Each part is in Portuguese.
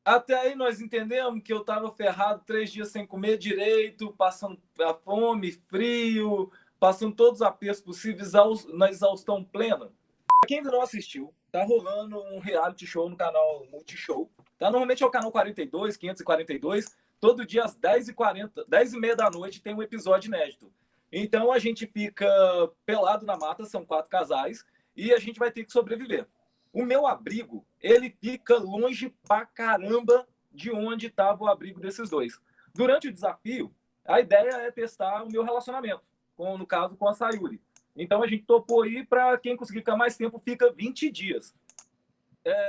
Até aí nós entendemos que eu estava ferrado 3 dias sem comer direito, passando a fome, frio, passando todos os apertos possíveis na exaustão plena. Pra quem ainda não assistiu, tá rolando um reality show no canal Multishow. Tá? Normalmente é o canal 42, 542. Todo dia às 10h40, 10h30 da noite tem um episódio inédito. Então a gente fica pelado na mata, são 4 casais, e a gente vai ter que sobreviver. O meu abrigo, ele fica longe pra caramba de onde estava o abrigo desses dois. Durante o desafio, a ideia é testar o meu relacionamento, no caso com a Sayuri. Então a gente topou aí para quem conseguir ficar mais tempo, fica 20 dias.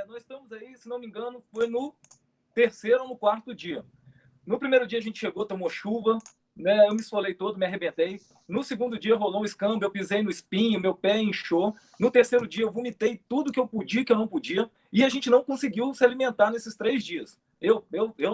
Nós estamos aí, se não me engano, foi no terceiro ou no quarto dia. No primeiro dia a gente chegou, tomou chuva, né? Eu me esfolei todo, me arrebentei. No segundo dia rolou um escambo, eu pisei no espinho, meu pé inchou. No terceiro dia eu vomitei tudo que eu podia, que eu não podia. E a gente não conseguiu se alimentar nesses 3 dias. Eu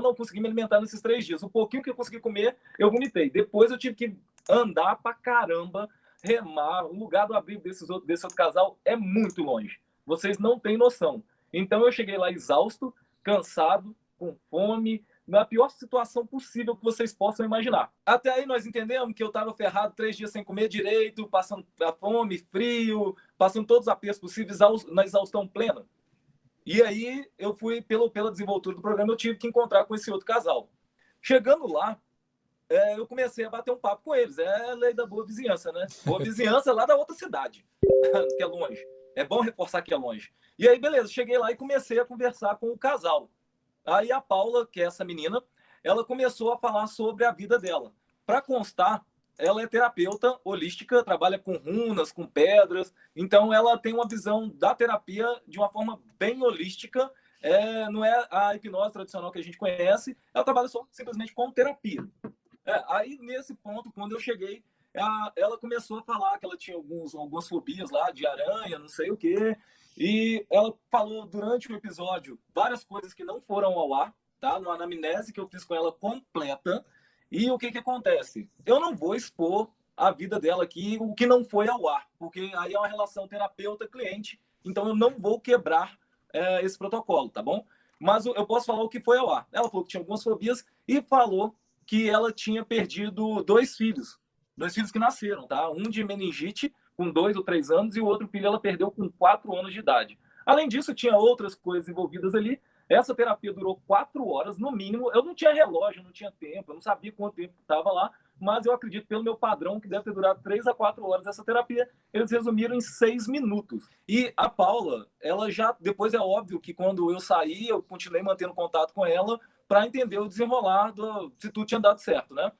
não consegui me alimentar nesses 3 dias. O pouquinho que eu consegui comer, eu vomitei. Depois eu tive que andar pra caramba, remar. O lugar do abrigo desse outro casal é muito longe. Vocês não têm noção. Então eu cheguei lá exausto, cansado, com fome, na pior situação possível que vocês possam imaginar. Até aí nós entendemos que eu estava ferrado 3 dias sem comer direito, passando a fome, frio, passando todos os apertos possíveis na exaustão plena. E aí eu fui, pela desenvoltura do programa, eu tive que encontrar com esse outro casal. Chegando lá, eu comecei a bater um papo com eles. É a lei da boa vizinhança, né? Boa vizinhança lá da outra cidade, que é longe. É bom reforçar que é longe. E aí, beleza, cheguei lá e comecei a conversar com o casal. Aí a Paula, que é essa menina, ela começou a falar sobre a vida dela. Para constar, ela é terapeuta holística, trabalha com runas, com pedras, então ela tem uma visão da terapia de uma forma bem holística. Não é a hipnose tradicional que a gente conhece, ela trabalha só simplesmente com terapia. Aí, nesse ponto, quando eu cheguei, ela começou a falar que ela tinha algumas fobias lá de aranha, não sei o quê. E ela falou durante o episódio várias coisas que não foram ao ar, tá? Numa anamnese que eu fiz com ela completa. E o que acontece? Eu não vou expor a vida dela aqui, o que não foi ao ar, porque aí é uma relação terapeuta-cliente, então eu não vou quebrar esse protocolo, tá bom? Mas eu posso falar o que foi ao ar. Ela falou que tinha algumas fobias e falou que ela tinha perdido 2 filhos que nasceram, tá? Um de meningite com 2 ou 3 anos e o outro filho ela perdeu com 4 anos de idade. Além disso, tinha outras coisas envolvidas ali. Essa terapia durou 4 horas, no mínimo. Eu não tinha relógio, não tinha tempo, eu não sabia quanto tempo estava lá, mas eu acredito, pelo meu padrão, que deve ter durado 3 a 4 horas essa terapia. Eles resumiram em 6 minutos. E a Paula, ela já, depois é óbvio que quando eu saí, eu continuei mantendo contato com ela para entender o desenrolar se tudo tinha dado certo, né?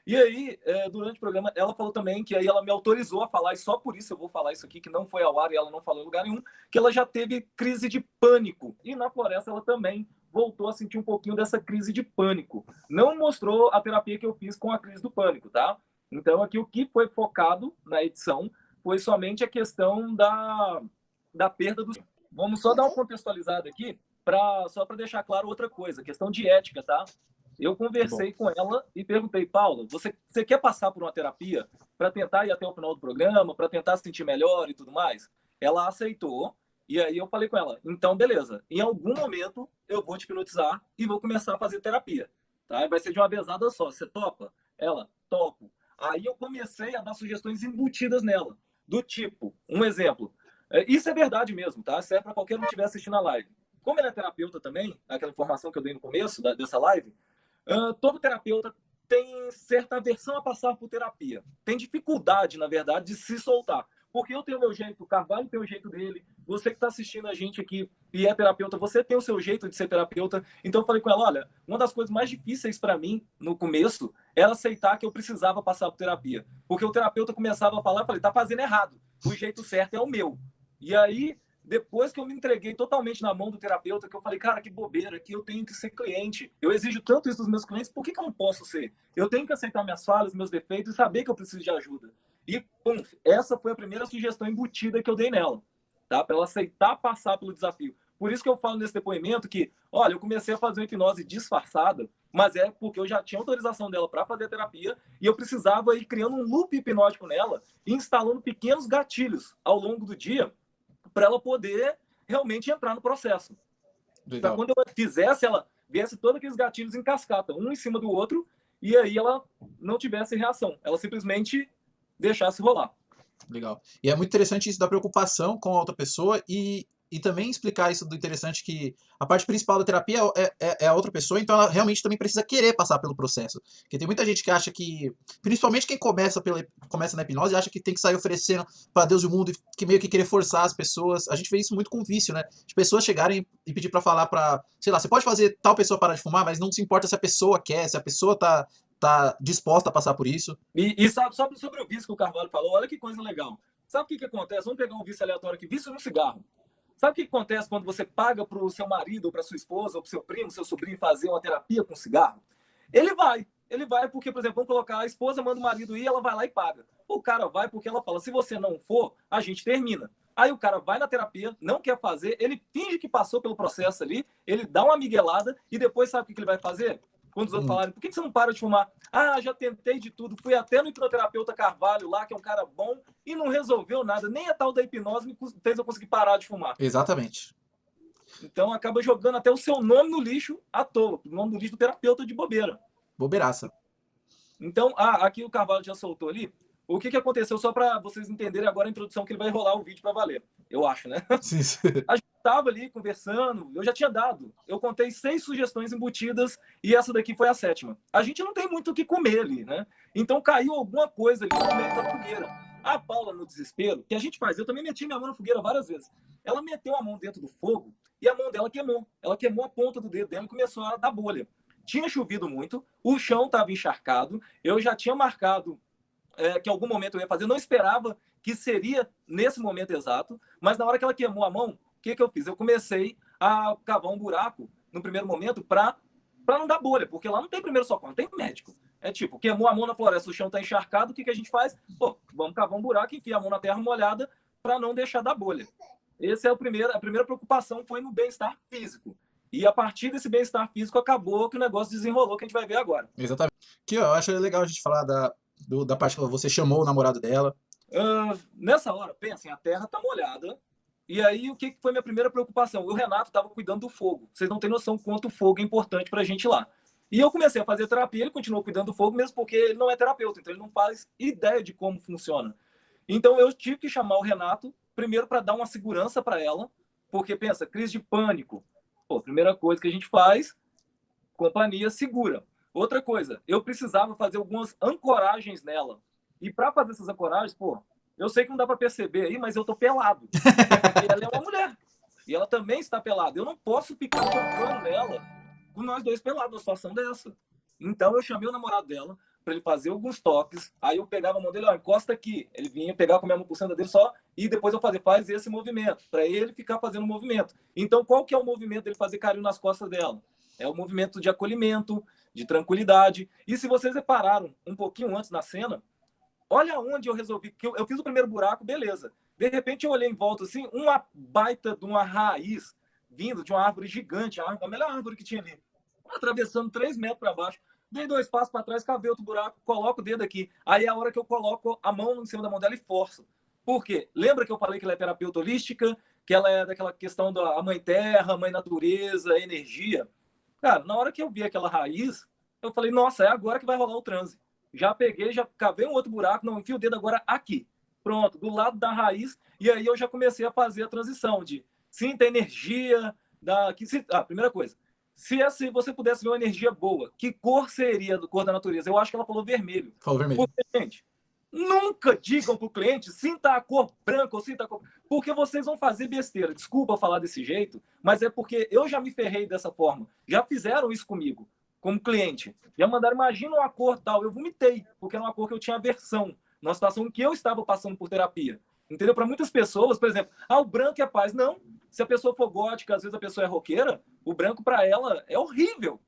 E aí, durante o programa, ela falou também que aí ela me autorizou a falar, e só por isso eu vou falar isso aqui, que não foi ao ar e ela não falou em lugar nenhum, que ela já teve crise de pânico. E na floresta ela também voltou a sentir um pouquinho dessa crise de pânico. Não mostrou a terapia que eu fiz com a crise do pânico, tá? Então aqui o que foi focado na edição foi somente a questão da perda do... Vamos só dar uma contextualizada aqui, só para deixar claro outra coisa, questão de ética, tá? Eu conversei com ela e perguntei, Paula, você quer passar por uma terapia para tentar ir até o final do programa, para tentar se sentir melhor e tudo mais? Ela aceitou, e aí eu falei com ela, então beleza, em algum momento eu vou te hipnotizar e vou começar a fazer terapia, tá? Vai ser de uma vezada só, você topa? Ela, topo. Aí eu comecei a dar sugestões embutidas nela, do tipo, um exemplo, isso é verdade mesmo, tá? Serve para qualquer um que estiver assistindo a live. Como ela é terapeuta também, aquela informação que eu dei no começo dessa live, todo terapeuta tem certa aversão a passar por terapia. Tem dificuldade, na verdade, de se soltar. Porque eu tenho o meu jeito, o Carvalho tem o jeito dele, você que está assistindo a gente aqui e é terapeuta, você tem o seu jeito de ser terapeuta. Então eu falei com ela, olha, uma das coisas mais difíceis para mim, no começo, era aceitar que eu precisava passar por terapia. Porque o terapeuta começava a falar, eu falei, tá fazendo errado, o jeito certo é o meu. E aí, depois que eu me entreguei totalmente na mão do terapeuta, que eu falei, cara, que bobeira, que eu tenho que ser cliente. Eu exijo tanto isso dos meus clientes, por que eu não posso ser? Eu tenho que aceitar minhas falhas, meus defeitos e saber que eu preciso de ajuda. E, pum, essa foi a primeira sugestão embutida que eu dei nela, tá? Para ela aceitar passar pelo desafio. Por isso que eu falo nesse depoimento que, olha, eu comecei a fazer uma hipnose disfarçada, mas é porque eu já tinha autorização dela para fazer a terapia e eu precisava ir criando um loop hipnótico nela e instalando pequenos gatilhos ao longo do dia para ela poder realmente entrar no processo. Para quando eu fizesse, ela, viesse todos aqueles gatilhos em cascata, um em cima do outro, e aí ela não tivesse reação. Ela simplesmente deixasse rolar. Legal. E é muito interessante isso da preocupação com a outra pessoa e também explicar isso do interessante que a parte principal da terapia é a outra pessoa, então ela realmente também precisa querer passar pelo processo. Porque tem muita gente que acha que, principalmente quem começa na hipnose, acha que tem que sair oferecendo para Deus e o mundo e que meio que querer forçar as pessoas. A gente vê isso muito com vício, né? De pessoas chegarem e pedir para falar para, sei lá, você pode fazer tal pessoa parar de fumar, mas não se importa se a pessoa quer, se a pessoa tá disposta a passar por isso. E sabe, sobre o vício que o Carvalho falou, olha que coisa legal. Sabe o que acontece? Vamos pegar um vício aleatório aqui, vício no cigarro. Sabe o que acontece quando você paga para o seu marido, ou para sua esposa, ou para o seu primo, seu sobrinho fazer uma terapia com cigarro? Ele vai porque, por exemplo, vamos colocar, a esposa manda o marido ir, ela vai lá e paga. O cara vai porque ela fala, se você não for, a gente termina. Aí o cara vai na terapia, não quer fazer, ele finge que passou pelo processo ali, ele dá uma miguelada e depois sabe o que ele vai fazer? Quando os outros falarem, por que você não para de fumar? Ah, já tentei de tudo, fui até no hipnoterapeuta Carvalho lá, que é um cara bom, e não resolveu nada. Nem a tal da hipnose me fez eu conseguir parar de fumar. Exatamente. Então acaba jogando até o seu nome no lixo à toa, o nome do lixo do terapeuta de bobeira. Bobeiraça. Então, aqui o Carvalho já soltou ali. O que aconteceu, só para vocês entenderem agora a introdução, que ele vai rolar o vídeo para valer. Eu acho, né? Sim, sim. A gente estava ali conversando, eu já tinha dado. Eu contei 6 sugestões embutidas e essa daqui foi a 7ª. A gente não tem muito o que comer ali, né? Então caiu alguma coisa ali no meio da fogueira. A Paula, no desespero, que a gente faz, eu também meti minha mão na fogueira várias vezes. Ela meteu a mão dentro do fogo e a mão dela queimou. Ela queimou a ponta do dedo dela e começou a dar bolha. Tinha chovido muito, o chão estava encharcado, eu já tinha marcado que em algum momento eu ia fazer, eu não esperava que seria nesse momento exato, mas na hora que ela queimou a mão, o que eu fiz? Eu comecei a cavar um buraco no primeiro momento para não dar bolha, porque lá não tem primeiro socorro, não tem médico. É tipo, queimou a mão na floresta, o chão está encharcado, o que a gente faz? Pô, vamos cavar um buraco e enfiar a mão na terra molhada para não deixar dar bolha. Essa é a primeira preocupação, foi no bem-estar físico. E a partir desse bem-estar físico acabou que o negócio desenrolou, que a gente vai ver agora. Exatamente. Aqui, ó, eu acho legal a gente falar da parte que você chamou o namorado dela. Nessa hora, pensem, a terra tá molhada. E aí, o que foi minha primeira preocupação? O Renato estava cuidando do fogo. Vocês não têm noção quanto o fogo é importante pra gente lá. E eu comecei a fazer terapia, ele continuou cuidando do fogo, mesmo porque ele não é terapeuta, então ele não faz ideia de como funciona. Então eu tive que chamar o Renato, primeiro para dar uma segurança para ela, porque pensa, crise de pânico. Pô, primeira coisa que a gente faz, companhia segura. Outra coisa, eu precisava fazer algumas ancoragens nela. E para fazer essas ancoragens, pô, eu sei que não dá para perceber aí, mas eu tô pelado. Porque ela é uma mulher. E ela também está pelada. Eu não posso ficar tocando nela com nós dois pelados numa situação dessa. Então eu chamei o namorado dela para ele fazer alguns toques. Aí eu pegava a mão dele, ó, encosta aqui. Ele vinha pegar com a minha mão por cima dele só e depois eu faz esse movimento, para ele ficar fazendo o movimento. Então qual que é o movimento dele fazer carinho nas costas dela? É o movimento de acolhimento, de tranquilidade. E se vocês repararam um pouquinho antes na cena, olha onde eu resolvi, que eu fiz o primeiro buraco, beleza. De repente eu olhei em volta assim, uma baita de uma raiz vindo de uma árvore gigante, a melhor árvore que tinha ali, atravessando 3 metros para baixo. Dei 2 passos para trás, cavei outro buraco, coloco o dedo aqui. Aí é a hora que eu coloco a mão em cima da mão dela e forço. Por quê? Lembra que eu falei que ela é terapeuta holística, que ela é daquela questão da mãe terra, mãe natureza, energia? Cara, na hora que eu vi aquela raiz, eu falei, nossa, é agora que vai rolar o transe. Já peguei, já cavei um outro buraco, não, enfio o dedo agora aqui. Pronto, do lado da raiz, e aí eu já comecei a fazer a transição de sinta a energia primeira coisa, se você pudesse ver uma energia boa, que cor seria do cor da natureza? Eu acho que ela falou vermelho. Falou vermelho. Porque, gente, nunca digam para o cliente, sinta a cor branca ou sinta a cor... Porque vocês vão fazer besteira. Desculpa falar desse jeito, mas é porque eu já me ferrei dessa forma. Já fizeram isso comigo, como cliente. Já mandaram, imagina uma cor tal. Eu vomitei, porque era uma cor que eu tinha aversão, numa situação em que eu estava passando por terapia. Entendeu? Para muitas pessoas, por exemplo, o branco é paz. Não. Se a pessoa for gótica, às vezes a pessoa é roqueira, o branco para ela é horrível.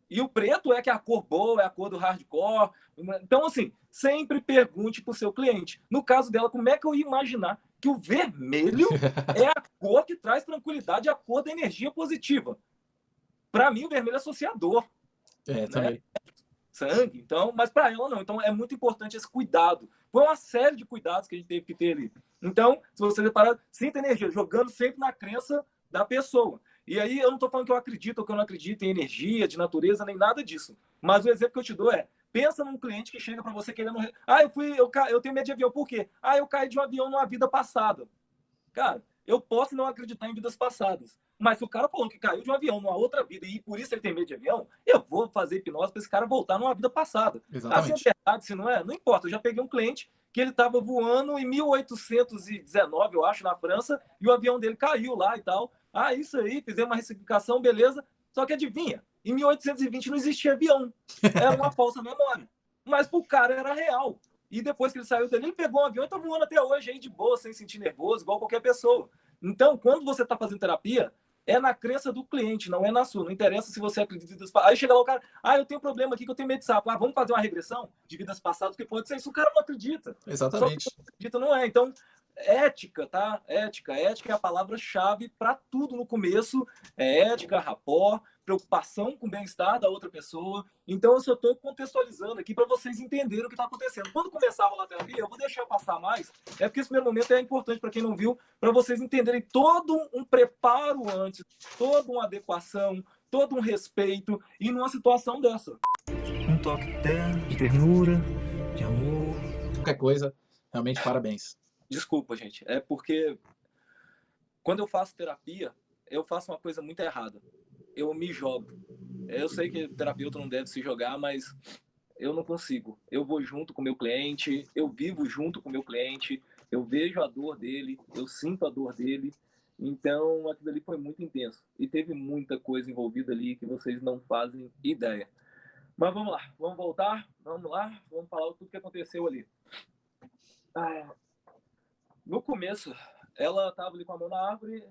E o preto é que é a cor boa, é a cor do hardcore. Então, assim, sempre pergunte para o seu cliente. No caso dela, como é que eu ia imaginar que o vermelho é a cor que traz tranquilidade, a cor da energia positiva? Para mim, o vermelho é associador. Também. Sangue, então, mas para ela não. Então é muito importante esse cuidado. Foi uma série de cuidados que a gente teve que ter ali. Então, se você reparar, sinta energia, jogando sempre na crença da pessoa. E aí eu não estou falando que eu acredito ou que eu não acredito em energia, de natureza, nem nada disso. Mas o exemplo que eu te dou é, pensa num cliente que chega para você querendo... Ah, eu tenho medo de avião. Por quê? Ah, eu caí de um avião numa vida passada. Cara, eu posso não acreditar em vidas passadas. Mas se o cara falou que caiu de um avião numa outra vida e por isso ele tem medo de avião, eu vou fazer hipnose para esse cara voltar numa vida passada. Assim é Exatamente. verdade, se não é, não importa. Eu já peguei um cliente que ele estava voando em 1819, eu acho, na França, e o avião dele caiu lá e tal. Ah, isso aí, fizemos uma ressignificação, beleza. Só que adivinha, em 1820 não existia avião. Era uma falsa memória. Mas pro cara era real. E depois que ele saiu dele, ele pegou um avião e tá voando até hoje aí de boa, sem sentir nervoso, igual qualquer pessoa. Então, quando você está fazendo terapia, é na crença do cliente, não é na sua. Não interessa se você acredita em vidas passadas. Aí chega lá o cara, eu tenho um problema aqui que eu tenho medo de sapo. Vamos fazer uma regressão de vidas passadas, que pode ser isso. O cara não acredita. Só que Exatamente. não acredita, não é. Então, ética, tá? Ética é a palavra-chave para tudo no começo. É ética, rapport, preocupação com o bem-estar da outra pessoa. Então, eu só estou contextualizando aqui para vocês entenderem o que está acontecendo. Quando começar a rolar a terapia, eu vou deixar passar mais. É porque esse primeiro momento é importante para quem não viu, para vocês entenderem todo um preparo antes, toda uma adequação, todo um respeito, e numa situação dessa. Um toque de ternura, de amor. Qualquer coisa, realmente parabéns. Desculpa, gente. É porque quando eu faço terapia, eu faço uma coisa muito errada. Eu me jogo. Eu sei que terapeuta não deve se jogar, mas eu não consigo. Eu vou junto com o meu cliente, eu vivo junto com o meu cliente, eu vejo a dor dele, eu sinto a dor dele. Então, aquilo ali foi muito intenso. E teve muita coisa envolvida ali que vocês não fazem ideia. Mas vamos lá, vamos voltar, vamos lá, vamos falar tudo que aconteceu ali. No começo, ela estava ali com a mão na árvore,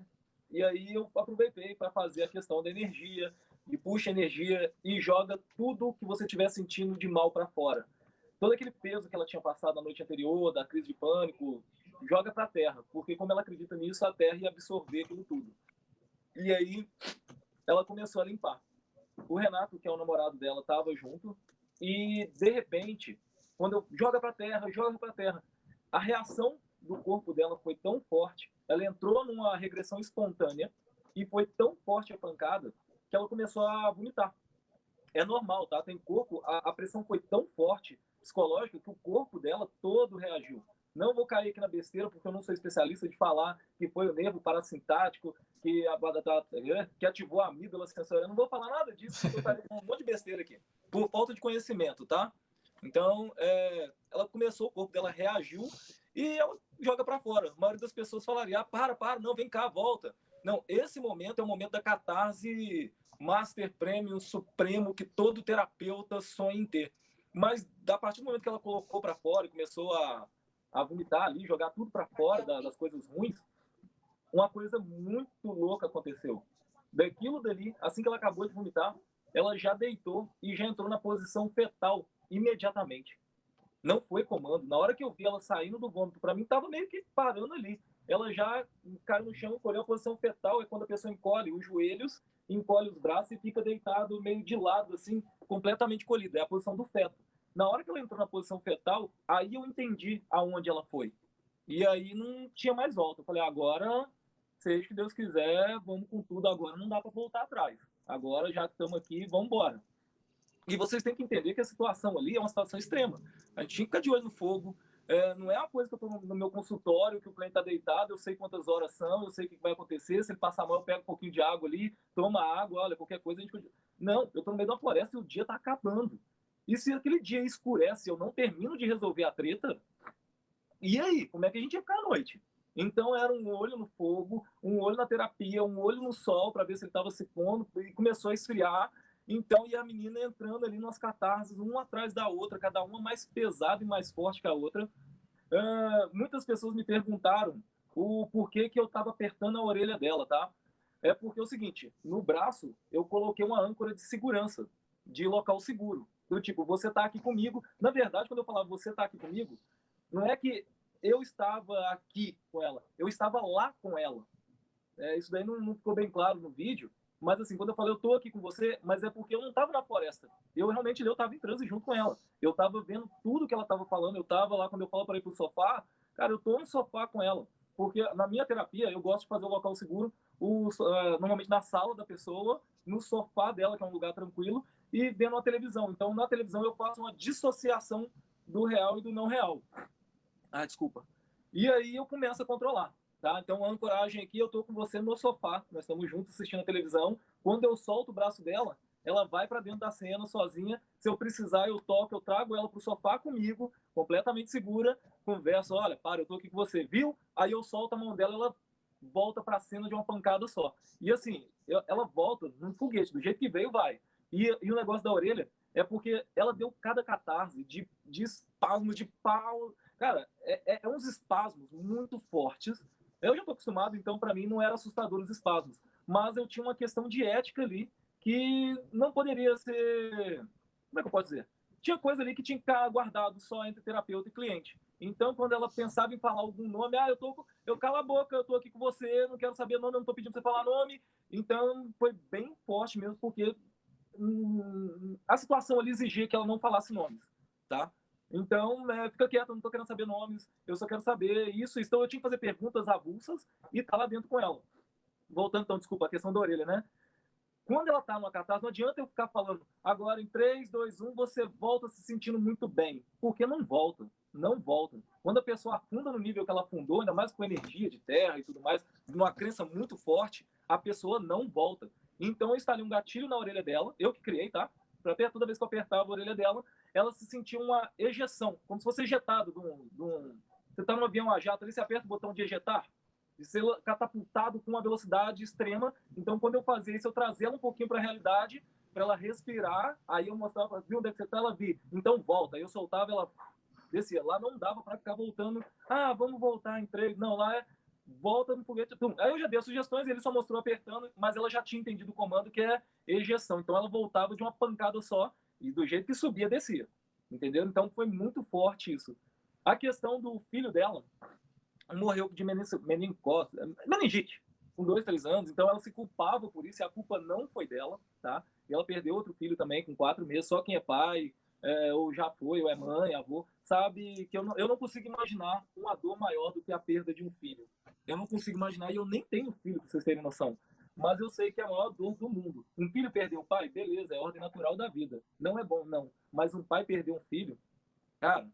e aí eu aproveitei para fazer a questão da energia, e puxa energia e joga tudo que você estiver sentindo de mal para fora. Todo aquele peso que ela tinha passado na noite anterior, da crise de pânico, joga para a terra, porque como ela acredita nisso, a terra ia absorver aquilo tudo. E aí ela começou a limpar. O Renato, que é o namorado dela, estava junto, e de repente, quando eu joga para a terra, a reação do corpo dela foi tão forte, ela entrou numa regressão espontânea e foi tão forte a pancada que ela começou a vomitar. É normal, tá? Tem corpo, a pressão foi tão forte, psicológica, que o corpo dela todo reagiu. Não vou cair aqui na besteira, porque eu não sou especialista de falar que foi o nervo parasintático que ativou a amígdala sensorial. Não vou falar nada disso, porque eu falei um monte de besteira aqui, por falta de conhecimento, tá? Então, ela começou, o corpo dela reagiu e ela joga para fora. A maioria das pessoas falaria, para, não, vem cá, volta. Não, esse momento é o momento da catarse Master Premium Supremo que todo terapeuta sonha em ter. Mas, a partir do momento que ela colocou para fora e começou a vomitar ali, jogar tudo para fora das coisas ruins, uma coisa muito louca aconteceu. Daquilo dali, assim que ela acabou de vomitar, ela já deitou e já entrou na posição fetal imediatamente. Não foi comando. Na hora que eu vi ela saindo do vômito, para mim estava meio que parando ali. Ela já caiu no chão, encolheu a posição fetal, é quando a pessoa encolhe os joelhos, encolhe os braços e fica deitado meio de lado, assim, completamente colhido. É a posição do feto. Na hora que ela entrou na posição fetal, aí eu entendi aonde ela foi. E aí não tinha mais volta. Eu falei, agora, seja o que Deus quiser, vamos com tudo agora, não dá para voltar atrás. Agora já estamos aqui, vamos embora. E vocês têm que entender que a situação ali é uma situação extrema. A gente fica de olho no fogo. Não é uma coisa que eu estou no meu consultório, que o cliente está deitado, eu sei quantas horas são, eu sei o que vai acontecer. Se ele passar mal, eu pego um pouquinho de água ali, toma água, olha, qualquer coisa a gente... Não, eu estou no meio da floresta e o dia está acabando. E se aquele dia escurece e eu não termino de resolver a treta, e aí? Como é que a gente ia ficar à noite? Então era um olho no fogo, um olho na terapia, um olho no sol para ver se ele estava se pondo, e começou a esfriar. Então, e a menina entrando ali nas catarses, uma atrás da outra, cada uma mais pesada e mais forte que a outra. Muitas pessoas me perguntaram o porquê que eu estava apertando a orelha dela, tá? É porque é o seguinte, no braço eu coloquei uma âncora de segurança, de local seguro. Do tipo, você tá aqui comigo. Na verdade, quando eu falava você tá aqui comigo, não é que eu estava aqui com ela, eu estava lá com ela. Isso daí não ficou bem claro no vídeo, mas assim, quando eu falei eu tô aqui com você, mas é porque eu não estava na floresta. Eu realmente eu estava em transe junto com ela. Eu estava vendo tudo que ela estava falando, eu estava lá quando eu falo para ir pro sofá, cara, eu tô no sofá com ela. Porque na minha terapia eu gosto de fazer o local seguro normalmente na sala da pessoa, no sofá dela, que é um lugar tranquilo, e vendo a televisão. Então, na televisão, eu faço uma dissociação do real e do não real. Desculpa. E aí eu começo a controlar. Tá? Então, a ancoragem aqui, eu tô com você no sofá, nós estamos juntos assistindo a televisão. Quando eu solto o braço dela, ela vai para dentro da cena sozinha. Se eu precisar, eu toco, eu trago ela pro sofá comigo, completamente segura, converso, olha, para, eu tô aqui com você, viu? Aí eu solto a mão dela, ela volta para a cena de uma pancada só. E assim, ela volta num foguete, do jeito que veio, vai. E o negócio da orelha é porque ela deu cada catarse de espasmos de pau. Cara, é uns espasmos muito fortes. Eu já estou acostumado, então para mim não era assustador os espasmos. Mas eu tinha uma questão de ética ali que não poderia ser. Como é que eu posso dizer? Tinha coisa ali que tinha que ficar guardado só entre terapeuta e cliente. Então, quando ela pensava em falar algum nome, eu calo a boca, eu tô aqui com você, não quero saber nome, eu não tô pedindo pra você falar nome. Então, foi bem forte mesmo, porque a situação ali exigia que ela não falasse nomes, tá? Então, fica quieto, eu não tô querendo saber nomes, eu só quero saber isso. Então, eu tinha que fazer perguntas avulsas e tá lá dentro com ela. Voltando, então, desculpa, a questão da orelha, né? Quando ela tá numa catarse, não adianta eu ficar falando agora em 3, 2, 1, você volta se sentindo muito bem. Porque não volta. Não volta. Quando a pessoa afunda no nível que ela afundou, ainda mais com energia de terra e tudo mais, numa crença muito forte, a pessoa não volta. Então eu instalei um gatilho na orelha dela, eu que criei, tá? Pra toda vez que eu apertava a orelha dela, ela se sentia uma ejeção, como se fosse ejetado de um. Você tá num avião a jato ali, você aperta o botão de ejetar, de ser catapultado com uma velocidade extrema. Então, quando eu fazia isso, eu trazia ela um pouquinho para a realidade, para ela respirar. Aí eu mostrava, viu onde é que você está? Ela vi. Então, volta. Aí eu soltava, ela descia. Lá não dava para ficar voltando. Vamos voltar em 3. Não, lá volta no foguete. Aí eu já dei as sugestões, ele só mostrou apertando, mas ela já tinha entendido o comando, que é ejeção. Então, ela voltava de uma pancada só, e do jeito que subia, descia. Entendeu? Então, foi muito forte isso. A questão do filho dela, morreu de meningite, com 2, 3 anos. Então ela se culpava por isso, e a culpa não foi dela, tá? E ela perdeu outro filho também com 4 meses. Só quem é pai, ou já foi, ou é mãe, avô, sabe que eu não consigo imaginar uma dor maior do que a perda de um filho. Eu não consigo imaginar, e eu nem tenho filho, pra vocês terem noção. Mas eu sei que é a maior dor do mundo. Um filho perder um pai, beleza, é a ordem natural da vida. Não é bom, não. Mas um pai perder um filho, cara.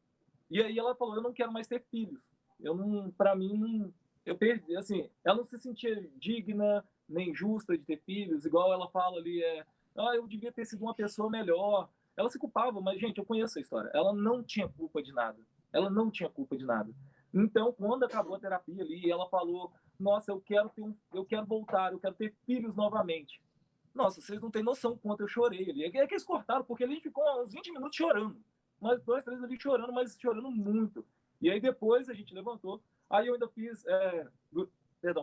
E aí ela falou, eu não quero mais ter filhos. Eu não, para mim, eu perdi, assim, ela não se sentia digna nem justa de ter filhos, igual ela fala ali, eu devia ter sido uma pessoa melhor. Ela se culpava, mas, gente, eu conheço a história. Ela não tinha culpa de nada. Ela não tinha culpa de nada. Então, quando acabou a terapia ali, ela falou, nossa, eu quero voltar, eu quero ter filhos novamente. Nossa, vocês não têm noção quanto eu chorei ali. É que eles cortaram, porque a gente ficou uns 20 minutos chorando. Nós 2, 3 ali chorando, mas chorando muito. E aí depois a gente levantou. Aí eu ainda fiz,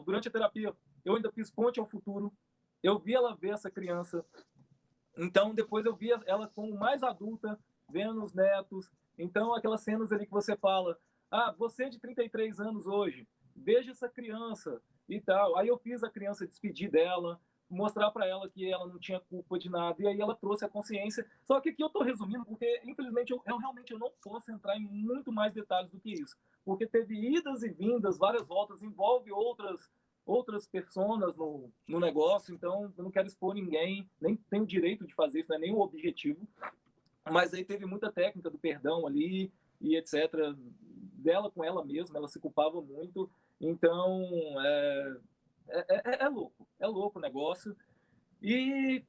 durante a terapia, eu ainda fiz ponte ao futuro. Eu vi ela ver essa criança. Então depois eu vi ela como mais adulta, vendo os netos. Então aquelas cenas ali que você fala, você de 33 anos hoje, veja essa criança e tal. Aí eu fiz a criança despedir dela, mostrar para ela que ela não tinha culpa de nada, e aí ela trouxe a consciência. Só que aqui eu estou resumindo, porque infelizmente eu realmente não posso entrar em muito mais detalhes do que isso, porque teve idas e vindas, várias voltas, envolve outras pessoas no negócio, então eu não quero expor ninguém, nem tenho direito de fazer isso, não é nem o objetivo, mas aí teve muita técnica do perdão ali, e etc, dela com ela mesma, ela se culpava muito, então é louco o negócio. E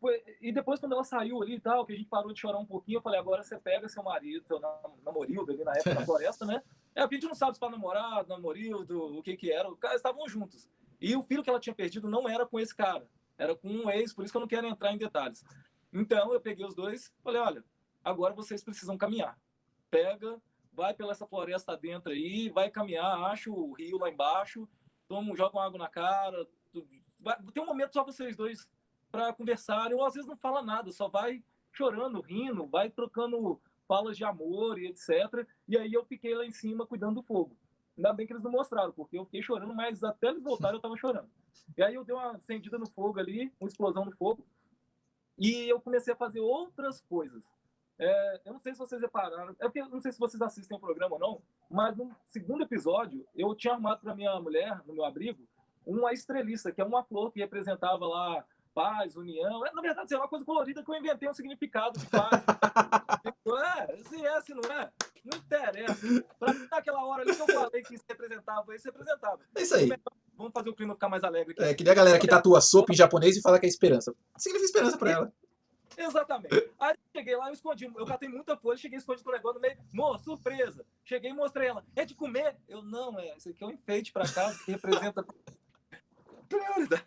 depois, quando ela saiu ali e tal, que a gente parou de chorar um pouquinho, eu falei, agora você pega seu marido, seu namorildo ali na época da floresta, né? Porque a gente não sabe se para namorado, namorildo, o que era. Os caras estavam juntos. E o filho que ela tinha perdido não era com esse cara, era com um ex, por isso que eu não quero entrar em detalhes. Então, eu peguei os dois, falei, olha, agora vocês precisam caminhar. Pega, vai pela essa floresta dentro aí, vai caminhar, acha o rio lá embaixo, joga uma água na cara. Tem um momento só vocês dois para conversar, ou às vezes não fala nada, só vai chorando, rindo, vai trocando falas de amor e etc. E aí eu fiquei lá em cima cuidando do fogo. Ainda bem que eles não mostraram, porque eu fiquei chorando, mas até eles voltarem eu estava chorando. E aí eu dei uma acendida no fogo ali, uma explosão no fogo, e eu comecei a fazer outras coisas. Eu não sei se vocês repararam, porque eu não sei se vocês assistem o programa ou não, mas no segundo episódio eu tinha arrumado para minha mulher, no meu abrigo, uma estrelista, que é uma flor que representava lá paz, união. Na verdade, é uma coisa colorida que eu inventei um significado de paz. Se não é, não interessa. Pra mim, naquela hora ali que eu falei que isso representava, isso representava. É isso aí. Vamos fazer o clima ficar mais alegre aqui. É que nem a galera que tatua sopa em japonês e fala que é esperança. Significa esperança pra ela. Exatamente. Aí cheguei lá, eu escondi. Eu catei muita folha, cheguei escondido com o negócio no meio. Moça, surpresa. Cheguei e mostrei ela. É de comer? Eu, não, isso aqui é um enfeite pra casa que representa prioridade.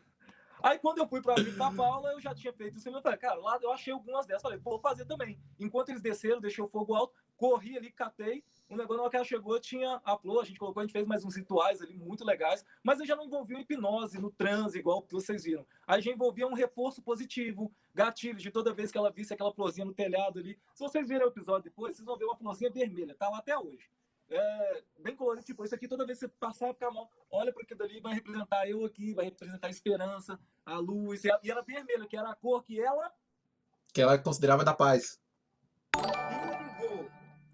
Aí quando eu fui pra abrir pra Paula, eu já tinha feito isso. Eu falei, cara, lá eu achei algumas dessas. Falei, vou fazer também. Enquanto eles desceram, deixei o fogo alto, corri ali, catei. O negócio, na hora que ela chegou, tinha a flor, a gente fez mais uns rituais ali muito legais, mas eu já não envolvia hipnose no transe, igual que vocês viram. Aí já envolvia um reforço positivo, gatilhos de toda vez que ela visse aquela florzinha no telhado ali. Se vocês virem o episódio depois, vocês vão ver uma florzinha vermelha, tá lá até hoje. Bem colorido, tipo, isso aqui toda vez que você passar, fica mal, olha para aquilo dali, vai representar eu aqui, vai representar a esperança, a luz, e ela vermelha, que era a cor que ela considerava da paz.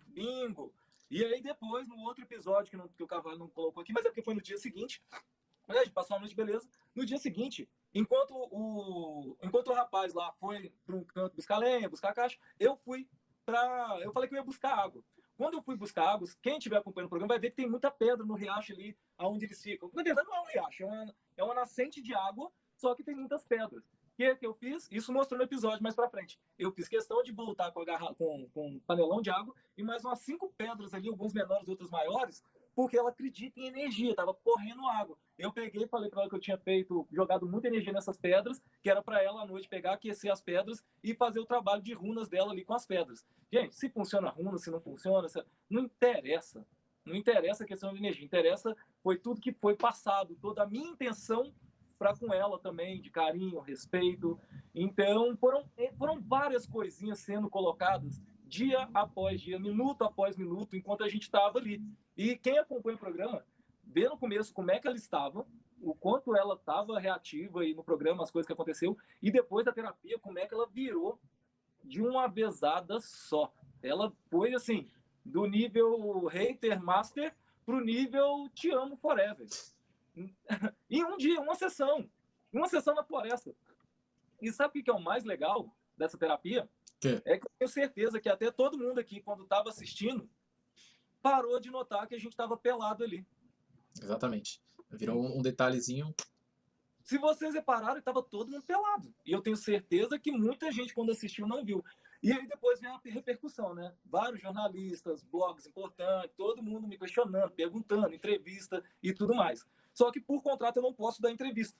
Bingo! E aí depois, no outro episódio, que o Cavalo não colocou aqui, mas é porque foi no dia seguinte, a gente passou a noite, beleza. No dia seguinte, enquanto o rapaz lá foi para um canto buscar lenha, buscar caixa, eu falei que eu ia buscar água. Quando eu fui buscar água, quem estiver acompanhando o programa vai ver que tem muita pedra no riacho ali, onde eles ficam. Na verdade, não é um riacho, é uma nascente de água, só que tem muitas pedras. O que eu fiz? Isso mostrou no episódio mais pra frente. Eu fiz questão de voltar com um panelão de água e mais umas 5 pedras ali, alguns menores, outros maiores, porque ela acredita em energia, tava correndo água. Eu peguei e falei para ela que eu tinha jogado muita energia nessas pedras, que era para ela à noite pegar, aquecer as pedras e fazer o trabalho de runas dela ali com as pedras. Gente, se funciona a runa, se não funciona, não interessa. Não interessa a questão de energia, interessa foi tudo que foi passado, toda a minha intenção para com ela também, de carinho, respeito. Então, foram várias coisinhas sendo colocadas dia após dia, minuto após minuto, enquanto a gente estava ali. E quem acompanha o programa, vê no começo como é que ela estava, o quanto ela estava reativa aí no programa, as coisas que aconteceu, e depois da terapia, como é que ela virou de uma vezada só. Ela foi, assim, do nível hater master pro nível te amo forever. Em um dia, uma sessão na floresta. E sabe o que é o mais legal dessa terapia? Que? É que eu tenho certeza que até todo mundo aqui, quando estava assistindo, parou de notar que a gente estava pelado ali. Exatamente. Virou um detalhezinho. Se vocês repararam, estava todo mundo pelado. E eu tenho certeza que muita gente, quando assistiu, não viu. E aí depois vem a repercussão, né? Vários jornalistas, blogs importantes, todo mundo me questionando, perguntando, entrevista e tudo mais. Só que por contrato eu não posso dar entrevista.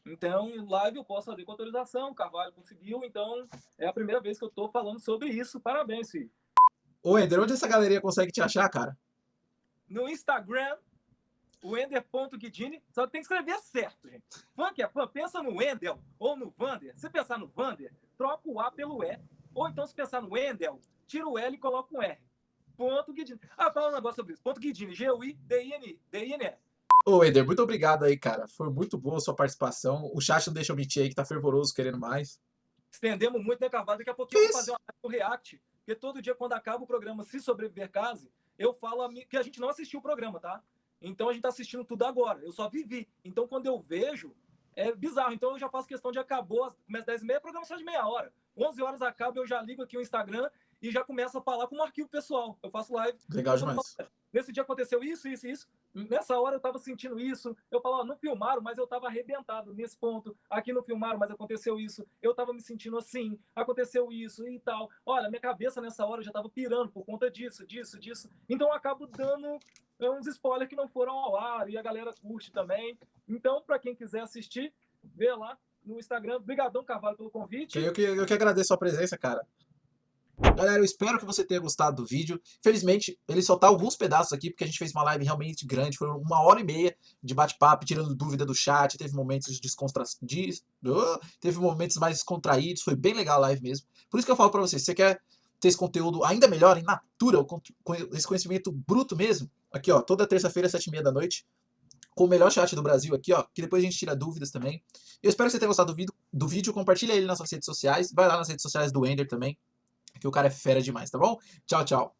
Então, em live eu posso fazer com autorização, o Carvalho conseguiu, então é a primeira vez que eu estou falando sobre isso. Parabéns, filho. Ô, Ender, onde essa galeria consegue te achar, cara? No Instagram, o Ender.Guidini, só tem que escrever certo, gente. Fã que é fã, pensa no Wendel ou no Vander. Se pensar no Vander, troca o A pelo E. Ou então, se pensar no Wendel, tira o L e coloca um R. Ponto Guidini. Fala um negócio sobre isso. Ponto Guidini, G-U-I-D-I-N-E. Ô, Ender, muito obrigado aí, cara. Foi muito boa a sua participação. O chat não deixa eu mentir aí, que tá fervoroso, querendo mais. Estendemos muito, né, Carvalho? Daqui a pouquinho eu vou fazer um react. Porque todo dia, quando acaba o programa, se sobreviver case, eu falo que a gente não assistiu o programa, tá? Então a gente tá assistindo tudo agora. Eu só vivi. Então quando eu vejo, é bizarro. Então eu já faço questão de acabou, começa 10h30, programa só de meia hora. 11 horas acaba, eu já ligo aqui o Instagram e já começo a falar com um arquivo pessoal. Eu faço live. Legal demais. Nesse dia aconteceu isso. Nessa hora eu tava sentindo isso. Eu falo, não filmaram, mas eu tava arrebentado nesse ponto. Aqui não filmaram, mas aconteceu isso. Eu tava me sentindo assim, aconteceu isso e tal. Olha, minha cabeça nessa hora já tava pirando por conta disso. Então eu acabo dando uns spoilers que não foram ao ar e a galera curte também. Então, para quem quiser assistir, vê lá no Instagram. Obrigadão, Carvalho, pelo convite. Eu que agradeço a presença, cara. Galera, eu espero que você tenha gostado do vídeo. Infelizmente, ele só tá alguns pedaços aqui, porque a gente fez uma live realmente grande. Foi 1h30 de bate-papo, tirando dúvida do chat. Teve momentos teve momentos mais descontraídos. Foi bem legal a live mesmo. Por isso que eu falo pra você, se você quer ter esse conteúdo ainda melhor, em natura, esse conhecimento bruto mesmo, aqui ó, toda terça-feira, 7h30 da noite, com o melhor chat do Brasil aqui, ó, que depois a gente tira dúvidas também. Eu espero que você tenha gostado do vídeo. Compartilha ele nas suas redes sociais. Vai lá nas redes sociais do Ender também, que o cara é fera demais, tá bom? Tchau, tchau.